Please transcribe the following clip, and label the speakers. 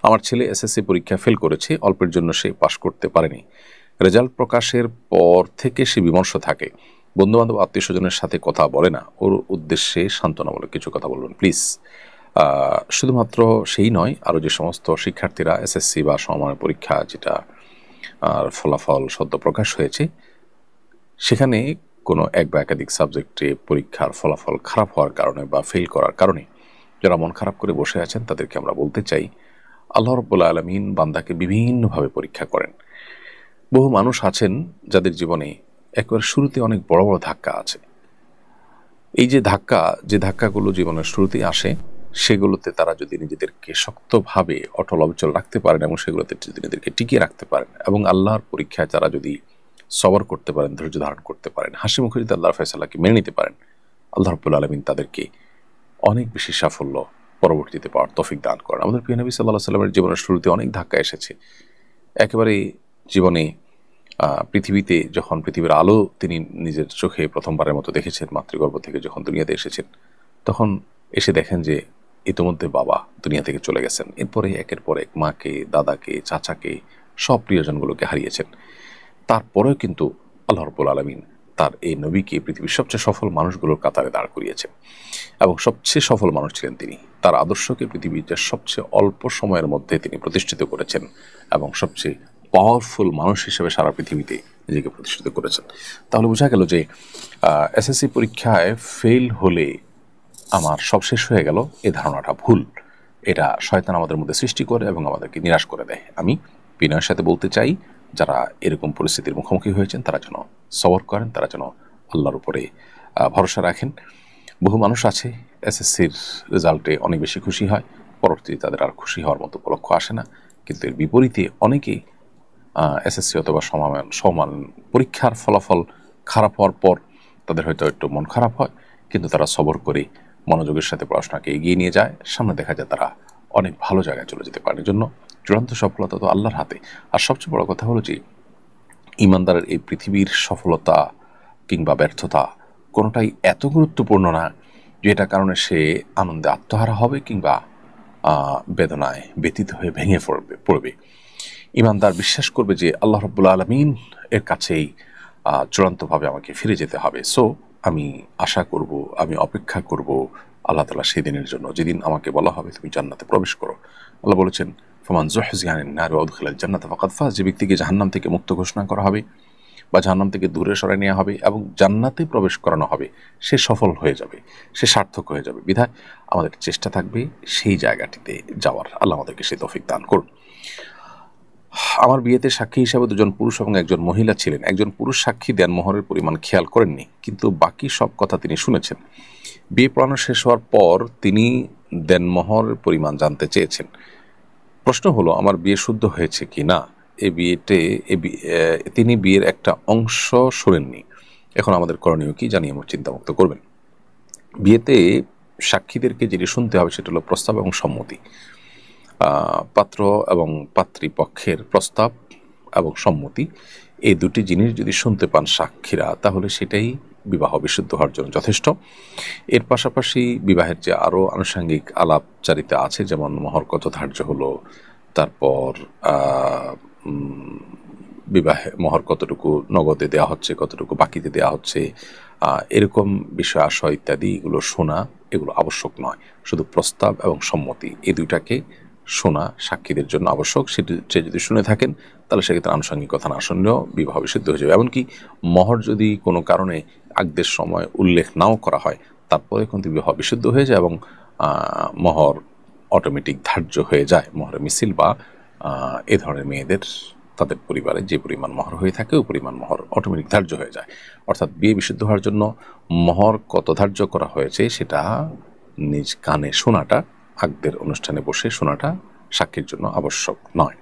Speaker 1: আমার ছেলে এসএসসি পরীক্ষা ফেল করেছে, অল্পের জন্য সে পাশ করতে পারেনি। রেজাল্ট প্রকাশের পর থেকে সে বিমর্ষ থাকে, বন্ধুবান্ধব আত্মীয় স্বজনের সাথে কথা বলে না। ওর উদ্দেশ্যে সান্ত্বনামূলক কিছু কথা বলবেন প্লিজ। শুধুমাত্র সেই নয়, আরও যে সমস্ত শিক্ষার্থীরা এসএসসি বা সমমানের পরীক্ষা যেটা ফলাফল সদ্য প্রকাশ হয়েছে, সেখানে কোনো এক বা একাধিক সাবজেক্টে পরীক্ষার ফলাফল খারাপ হওয়ার কারণে বা ফেল করার কারণে যারা মন খারাপ করে বসে আছেন, তাদেরকে আমরা বলতে চাই, আল্লাহ রাব্বুল আলামিন বান্দাকে বিভিন্নভাবে পরীক্ষা করেন। বহু মানুষ আছেন যাদের জীবনে একবার শুরুতে অনেক বড় বড় ধাক্কা আছে। এই যে ধাক্কাগুলো জীবনের শুরুতেই আসে, সেগুলোতে তারা যদি নিজেদেরকে শক্তভাবে অটল অবিচল রাখতে পারেন এবং সেগুলোতে যদি নিজেদেরকে টিকিয়ে রাখতে পারেন এবং আল্লাহর পরীক্ষায় তারা যদি সবর করতে পারেন, ধৈর্য ধারণ করতে পারেন, হাসি মুখে যদি আল্লাহর ফয়সালাকে মেনে নিতে পারেন, আল্লাহ রাব্বুল আলামিন তাদেরকে অনেক বেশি সাফল্য পরবর্তীতে পাওয়ার তৌফিক দান করেন। আমাদের প্রিয় নবী সাল্লাল্লাহু আলাইহি ওয়াসাল্লামের জীবনের শুরুতে অনেক ধাক্কা এসেছে। একেবারে জীবনে পৃথিবীতে যখন পৃথিবীর আলো তিনি নিজের চোখে প্রথমবারের মতো দেখেছেন, মাতৃগর্ভ থেকে যখন দুনিয়াতে এসেছেন, তখন এসে দেখেন যে ইতিমধ্যে বাবা দুনিয়া থেকে চলে গেছেন। এরপরে একের পর এক মাকে, দাদাকে, চাচাকে, সব প্রিয়জনগুলোকে হারিয়েছেন। তারপরেও কিন্তু আল্লাহ রাব্বুল আলামিন তার এই নবীকে পৃথিবীর সবচেয়ে সফল মানুষগুলোর কাতারে দাঁড় করিয়েছেন এবং সবচেয়ে সফল মানুষ ছিলেন তিনি। তার আদর্শকে পৃথিবীতে সবচেয়ে অল্প সময়ের মধ্যে তিনি প্রতিষ্ঠিত করেছেন এবং সবচেয়ে পাওয়ারফুল মানুষ হিসেবে সারা পৃথিবীতে নিজেকে প্রতিষ্ঠিত করেছেন। তাহলে বোঝা গেল যে এসএসসি পরীক্ষায় ফেল হলে আমার সব শেষ হয়ে গেল, এই ধারণাটা ভুল। এটা শয়তান আমাদের মধ্যে সৃষ্টি করে এবং আমাদেরকে নিরাশ করে দেয়। আমি বিনয়ের সাথে বলতে চাই, যারা এরকম পরিস্থিতির মুখোমুখি হয়েছেন তারা যেন সবর করেন, তারা যেন আল্লাহর উপরে ভরসা রাখেন। বহু মানুষ আছে এসএসসির রেজাল্টে অনেক বেশি খুশি হয়, পরবর্তীতে তাদের আর খুশি হওয়ার মতো উপলক্ষ আসে না। কিন্তু এর বিপরীতে অনেকেই এসএসসি অথবা সমান পরীক্ষার ফলাফল খারাপ হওয়ার পর তাদের হয়তো একটু মন খারাপ হয়, কিন্তু তারা সবর করে মনোযোগের সাথে পড়াশোনাকে এগিয়ে নিয়ে যায়। সামনে দেখা যায় তারা অনেক ভালো জায়গায় চলে যেতে পারে। জন্য চূড়ান্ত সফলতা তো আল্লাহর হাতে। আর সবচেয়ে বড় কথা হলো যে ইমানদারের এই পৃথিবীর সফলতা কিংবা ব্যর্থতা কোনোটাই এত গুরুত্বপূর্ণ না যে এটা কারণে সে আনন্দে আত্মহারা হবে কিংবা বেদনায় ব্যতীত হয়ে ভেঙে পড়বে। ইমানদার বিশ্বাস করবে যে আল্লাহ রাব্বুল আলামিন এর কাছেই চূড়ান্তভাবে আমাকে ফিরে যেতে হবে। সো আমি আশা করব, আমি অপেক্ষা করব আল্লাহ তাআলা সেই দিনের জন্য যেদিন আমাকে বলা হবে তুমি জান্নাতে প্রবেশ করো। আল্লাহ বলেছেন, ফামান যুহজিহা আনিন নার ওয়া উদখিলাল জান্নাতা ফাকাদ ফাজ। যে ব্যক্তিকে জাহান্নাম থেকে মুক্ত ঘোষণা করা হবে বা জাহান্নাম থেকে দূরে সরায় নেওয়া হবে এবং জান্নাতে প্রবেশ করানো হবে, সে সফল হয়ে যাবে, সে সার্থক হয়ে যাবে। বিধায় আমাদের চেষ্টা থাকবে সেই জায়গাটিতে যাওয়ার। আল্লাহ আমাদেরকে সেই তৌফিক দান করুন। আমার বিয়েতে সাক্ষী হিসাবে দুজন পুরুষ এবং একজন মহিলা ছিলেন। একজন পুরুষ সাক্ষী দেনমোহরের পরিমাণ খেয়াল করেননি, কিন্তু বাকি সব কথা তিনি শুনেছেন। বিয়ে পড়ানো শেষ হওয়ার পর তিনি দেনমোহরের পরিমাণ জানতে চেয়েছেন। প্রশ্ন হলো, আমার বিয়ে শুদ্ধ হয়েছে কি না। তিনি বিয়ের একটা অংশ শোনেননি। এখন আমাদের করণীয় কি জানিয়ে আমার চিন্তামুক্ত করবেন। বিয়েতে সাক্ষীদেরকে যেটি শুনতে হবে সেটা হলো প্রস্তাব এবং সম্মতি। পাত্র এবং পাত্রীপক্ষের প্রস্তাব এবং সম্মতি, এই দুটি জিনিস যদি শুনতে পান সাক্ষীরা, তাহলে সেটাই বিবাহ বিশুদ্ধ হওয়ার জন্য যথেষ্ট। এর পাশাপাশি বিবাহের যে আরও আনুষঙ্গিক আলাপচারিতা আছে, যেমন মহর কত ধার্য হলো, তারপর বিবাহে মহর কতটুকু নগদে দেওয়া হচ্ছে, কতটুকু বাকিতে দেওয়া হচ্ছে, এরকম বিষয় আশয় ইত্যাদি এগুলো শোনা এগুলো আবশ্যক নয়। শুধু প্রস্তাব এবং সম্মতি এই দুইটাকে শোনা সাক্ষীদের জন্য আবশ্যক। সে যদি শুনে থাকেন তাহলে সেক্ষেত্রে আনুষঙ্গিক কথা না শুনলেও বিবাহ বিশুদ্ধ হয়ে যাবে। এমনকি মহর যদি কোনো কারণে আগদের সময় উল্লেখ নাও করা হয়, তারপরে কিন্তু বিবাহ বিশুদ্ধ হয়ে যায় এবং মহর অটোমেটিক ধার্য হয়ে যায়। মহরের মিছিল বা এ ধরনের মেয়েদের তাদের পরিবারে যে পরিমাণ মহর হয়ে থাকে ওই পরিমাণ মহর অটোমেটিক ধার্য হয়ে যায়। অর্থাৎ বিয়ে বিশুদ্ধ হওয়ার জন্য মহর কত ধার্য করা হয়েছে সেটা নিজ কানে শোনাটা, আগদের অনুষ্ঠানে বসে শোনাটা সাক্ষীর জন্য আবশ্যক নয়।